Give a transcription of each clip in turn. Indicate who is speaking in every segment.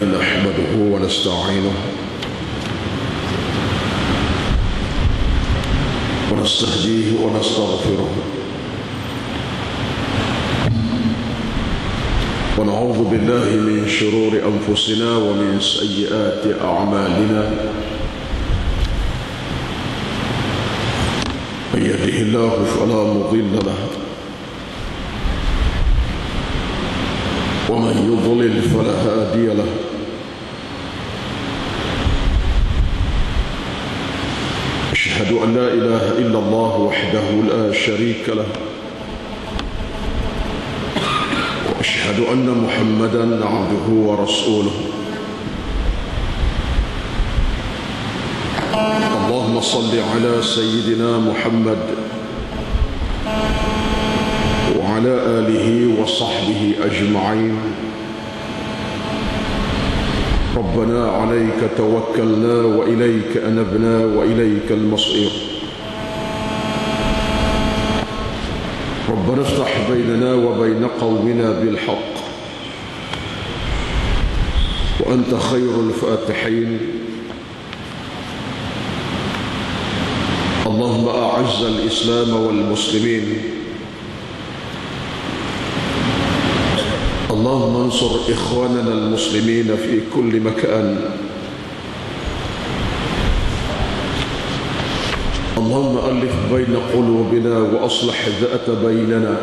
Speaker 1: نحمده ونستعينه ونستهديه ونستغفره ونعوذ بالله من شرور أنفسنا ومن سيئات أعمالنا. من يهده الله فلا مضل له ومن يضلل فلا هادي له. أشهد أن لا إله إلا الله وحده لا شريك له وأشهد أن محمدا عبده ورسوله. اللهم صل على سيدنا محمد وعلى آله وصحبه أجمعين. ربنا عليك توكلنا وإليك أنبنا وإليك المصير. ربنا افتح بيننا وبين قومنا بالحق وأنت خير الفاتحين. اللهم أعز الإسلام والمسلمين. اللهم انصر إخواننا المسلمين في كل مكان. اللهم ألف بين قلوبنا وأصلح ذات بيننا.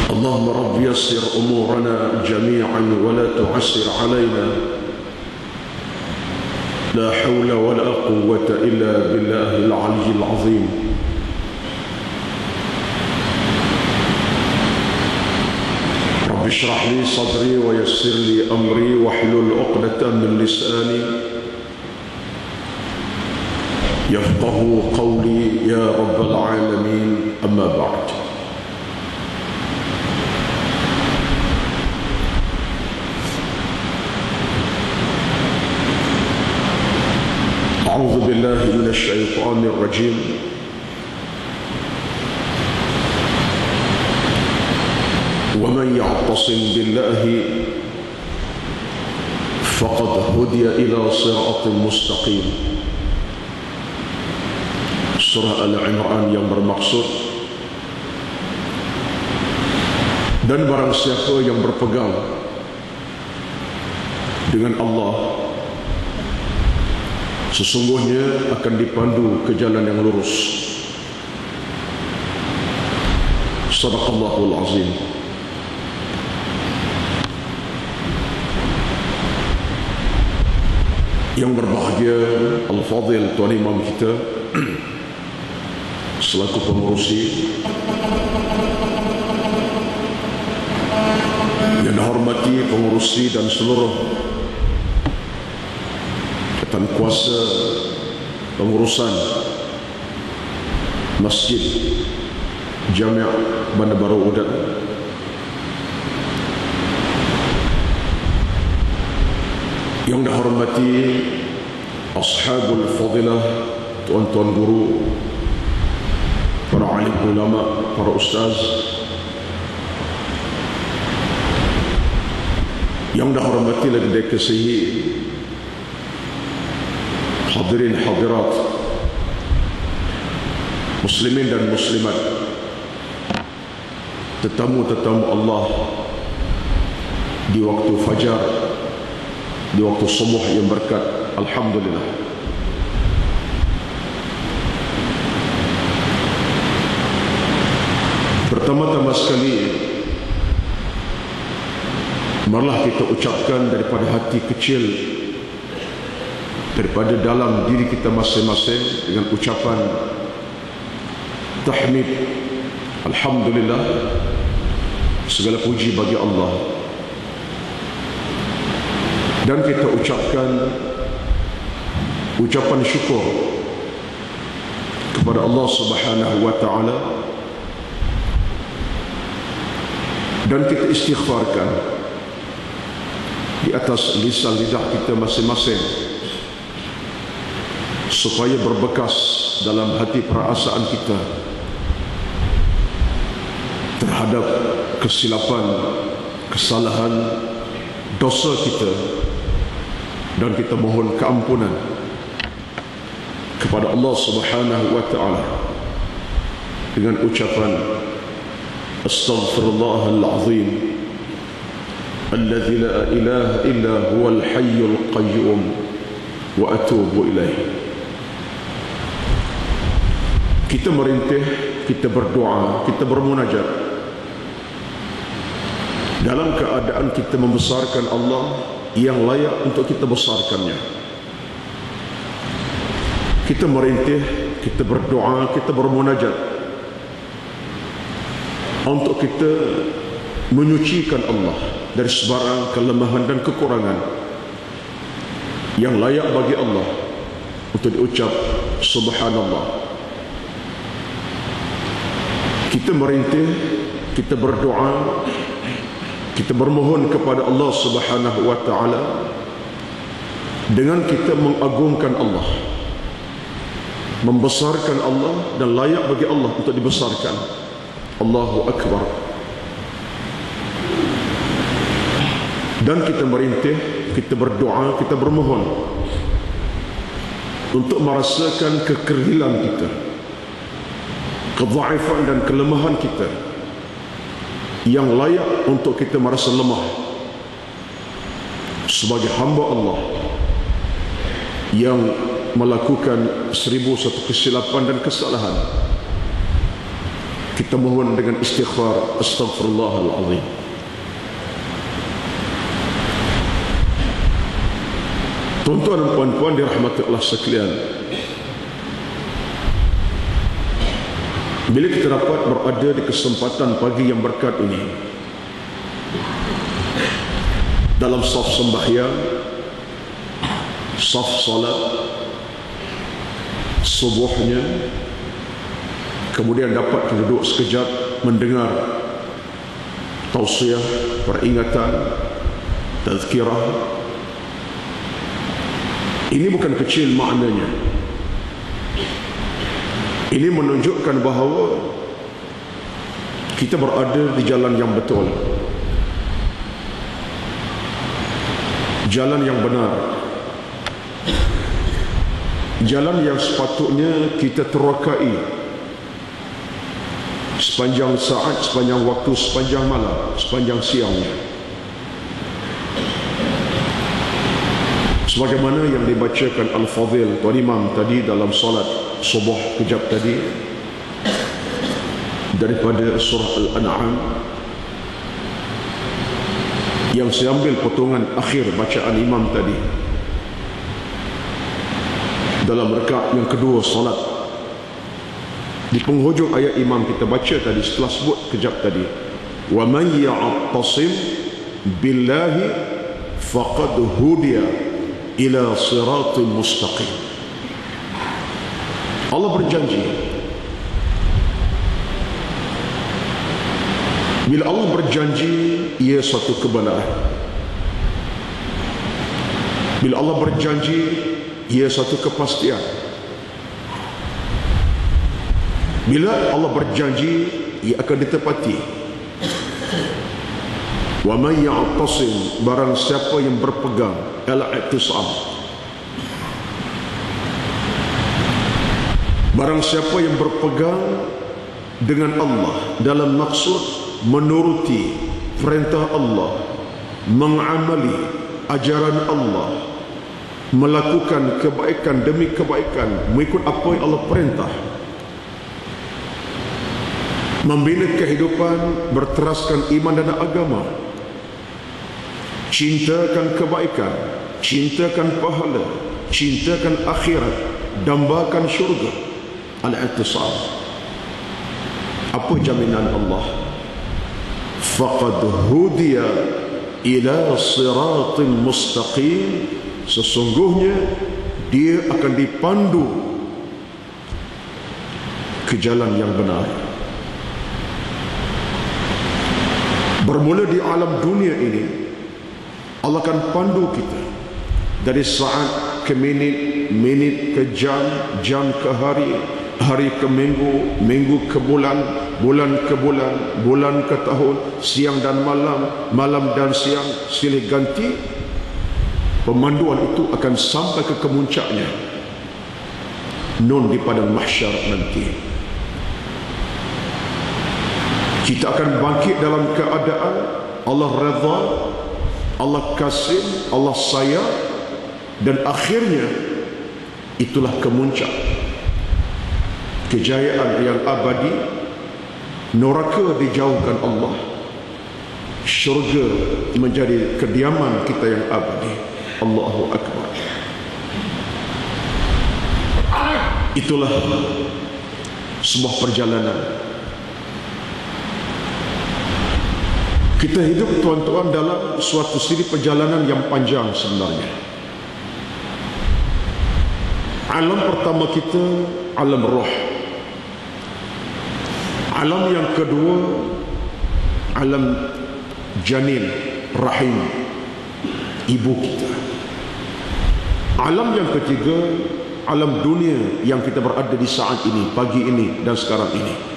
Speaker 1: اللهم رب يسر أمورنا جميعا ولا تعسر علينا. لا حول ولا قوة إلا بالله العلي العظيم. رب اشرح لي صدري ويسر لي أمري واحلل عقدة من لساني يفقه قولي يا رب العالمين. أما بعد، أعوذ بالله من الشيطان الرجيم. ومن يعتصم بالله فقد هدي إلى صراط مستقيم. Surah Al-Imran yang bermaksud, dan barang siapa yang berpegang dengan Allah, sesungguhnya akan dipandu ke jalan yang lurus. Sadaqallahul Azim. Yang berbahagia Al-Fadhil Tuan Imam kita selaku pengurusi, yang dihormati pengurusi dan seluruh jawatan kuasa pengurusan Masjid Jami' Bandar Baru Udan, yang dihormati ashabul fadilah, tuan-tuan guru, para alim ulama, para ustaz, yang dihormati dan dikasihi hadirin hadirat, muslimin dan muslimat, tetamu-tetamu Allah di waktu fajar, di waktu subuh yang berkat. Alhamdulillah. Pertama-tama sekali, marilah kita ucapkan daripada hati kecil, daripada dalam diri kita masing-masing, dengan ucapan tahmid, alhamdulillah, segala puji bagi Allah. Dan kita ucapkan ucapan syukur kepada Allah Subhanahu wa ta'ala, dan kita istighfarkan di atas lisan lidah kita masing-masing supaya berbekas dalam hati perasaan kita terhadap kesilapan, kesalahan, dosa kita, dan kita mohon keampunan kepada Allah Subhanahu wa taala dengan ucapan astaghfirullahal azim alladzi la ilaha illa huwal hayyul qayyum wa atubu ilaih. Kita merintih, kita berdoa, kita bermunajat dalam keadaan kita membesarkan Allah yang layak untuk kita besarkannya. Kita merintih, kita berdoa, kita bermunajat untuk kita menyucikan Allah dari sebarang kelemahan dan kekurangan yang layak bagi Allah untuk diucap subhanallah. Kita merintih, kita berdoa, kita bermohon kepada Allah Subhanahu wa taala dengan kita mengagungkan Allah, membesarkan Allah dan layak bagi Allah untuk dibesarkan. Allahu Akbar. Dan kita merintih, kita berdoa, kita bermohon untuk merasakan kekerdilan kita, kedhaifan dan kelemahan kita yang layak untuk kita merasa lemah sebagai hamba Allah yang melakukan 1001 kesilapan dan kesalahan. Kita mohon dengan istighfar, astaghfirullahal azim. Tuan-tuan dan puan-puan dirahmati Allah sekalian, bila kita dapat berada di kesempatan pagi yang berkat ini dalam saf sembahyang, saf salat subuhnya, kemudian dapat kita duduk sekejap mendengar tausiah, peringatan, tazkirah, ini bukan kecil maknanya. Ini menunjukkan bahawa kita berada di jalan yang betul, jalan yang benar, jalan yang sepatutnya kita terokai sepanjang saat, sepanjang waktu, sepanjang malam, sepanjang siangnya. Sebagaimana yang dibacakan Al-Fadhil Tuan Imam tadi dalam solat subuh kejap tadi daripada surah Al-An'am, yang saya ambil potongan akhir bacaan imam tadi dalam rakaat yang kedua solat. Di penghujung ayat imam kita baca tadi setelah sebut kejap tadi, wa man ya'tasim billahi faqad hudiya ila siratul mustaqim. Allah berjanji, bila Allah berjanji, ia suatu kebenaran. Bila Allah berjanji, ia suatu kepastian. Bila Allah berjanji, ia akan ditepati. Wa man ya'tasim, barang siapa yang berpegang, al-i'tisam, barang siapa yang berpegang dengan Allah dalam maksud menuruti perintah Allah, mengamali ajaran Allah, melakukan kebaikan demi kebaikan, mengikut apa yang Allah perintah, membina kehidupan berteraskan iman dan agama, cintakan kebaikan, cintakan pahala, cintakan akhirat, dambakan syurga. Al-i'tisam. Apa jaminan Allah? Faqad hudiya ila siratin mustaqim, sesungguhnya dia akan dipandu ke jalan yang benar. Bermula di alam dunia ini, Allah akan pandu kita dari saat ke minit, minit ke jam, jam ke hari, hari ke minggu, minggu ke bulan, bulan ke bulan, bulan ke tahun, siang dan malam, malam dan siang, silih ganti, pemanduan itu akan sampai ke kemuncaknya di padang mahsyar nanti. Kita akan bangkit dalam keadaan Allah redha, Allah kasih, Allah sayang, dan akhirnya itulah kemuncak kejayaan yang abadi. Neraka dijauhkan Allah, syurga menjadi kediaman kita yang abadi. Allahu Akbar. Itulah sebuah perjalanan. Kita hidup, tuan-tuan, dalam suatu siri perjalanan yang panjang sebenarnya. Alam pertama kita, alam roh. Alam yang kedua, alam janin, rahim ibu kita. Alam yang ketiga, alam dunia yang kita berada di saat ini, pagi ini dan sekarang ini.